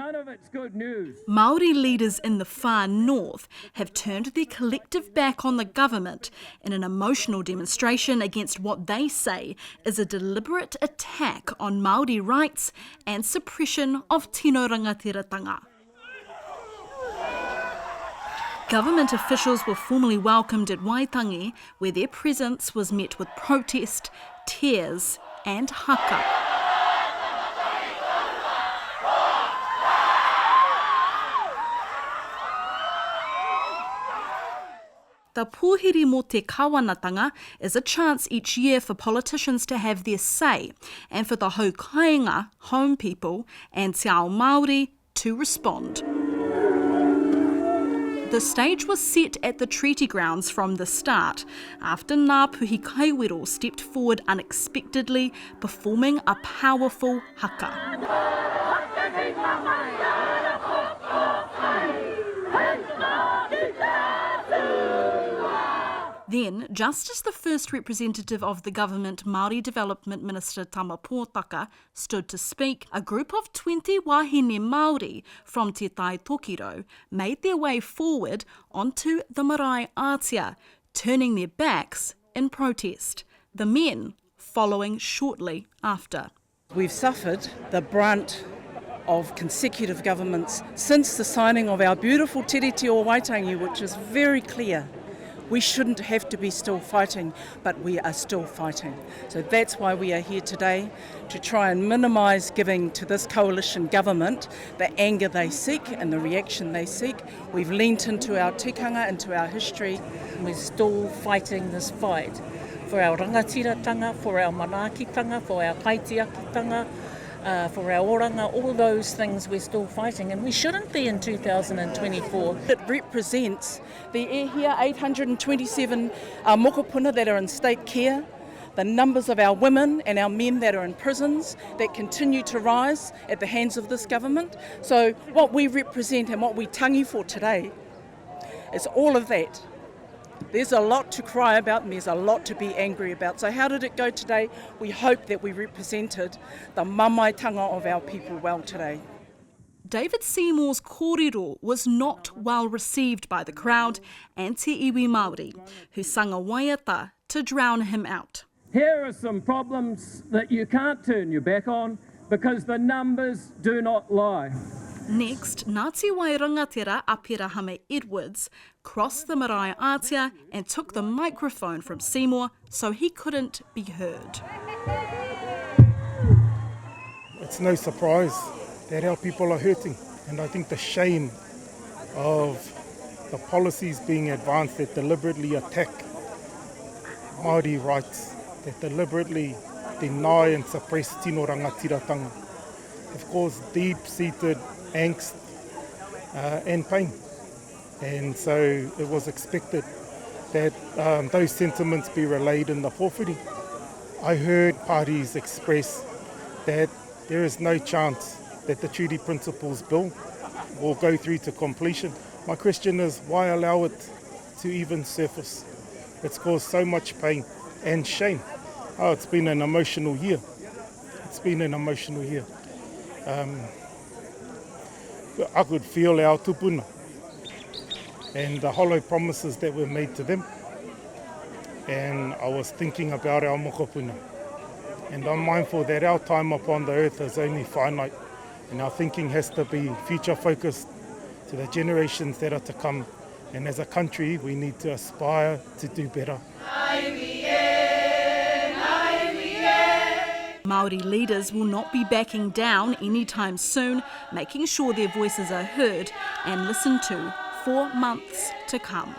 none of it's good news. Māori leaders in the far north have turned their collective back on the government in an emotional demonstration against what they say is a deliberate attack on Māori rights and suppression of tino rangatiratanga. Government officials were formally welcomed at Waitangi, where their presence was met with protest, tears and haka. The pōhiri mō te kāwanatanga is a chance each year for politicians to have their say and for the haukainga, home people, and te ao Māori to respond. The stage was set at the treaty grounds from the start, after Ngāpuhi Kaiwero stepped forward unexpectedly, performing a powerful haka. Then, just as the first representative of the government, Māori Development Minister Tama Pōtaka, stood to speak, a group of 20 wāhine Māori from Te Tai Tokiro made their way forward onto the marae ātea, turning their backs in protest, the men following shortly after. We've suffered the brunt of consecutive governments since the signing of our beautiful Tiriti o Waitangi, which is very clear. We shouldn't have to be still fighting, but we are still fighting. So that's why we are here today, to try and minimise giving to this coalition government the anger they seek and the reaction they seek. We've leant into our tikanga, into our history. We're still fighting this fight for our rangatiratanga, for our manaakitanga, for our kaitiakitanga, for our oranga, all those things we're still fighting, and we shouldn't be in 2024. It represents the here 827 mokopuna that are in state care, the numbers of our women and our men that are in prisons that continue to rise at the hands of this government. So what we represent and what we tangi for today is all of that. There's a lot to cry about and there's a lot to be angry about. So how did it go today? We hope that we represented the mamaitanga of our people well today. David Seymour's kōrero was not well received by the crowd and te iwi Māori, who sang a waiata to drown him out. Here are some problems that you can't turn your back on because the numbers do not lie. Next, Ngāti Wairangatira Apirahame Edwards crossed the marae ātea and took the microphone from Seymour so he couldn't be heard. It's no surprise that our people are hurting, and I think the shame of the policies being advanced that deliberately attack Māori rights, that deliberately deny and suppress tino rangatiratanga, have caused deep-seated angst and pain. And so it was expected that those sentiments be relayed in the pōwhiri. I heard parties express that there is no chance that the Treaty Principles Bill will go through to completion. My question is, why allow it to even surface? It's caused so much pain and shame. Oh, it's been an emotional year. It's been an emotional year. I could feel our tupuna and the hollow promises that were made to them. And I was thinking about our mokopuna. And I'm mindful that our time upon the earth is only finite. And our thinking has to be future focused to the generations that are to come. And as a country, we need to aspire to do better. Māori leaders will not be backing down anytime soon, making sure their voices are heard and listened to for months to come.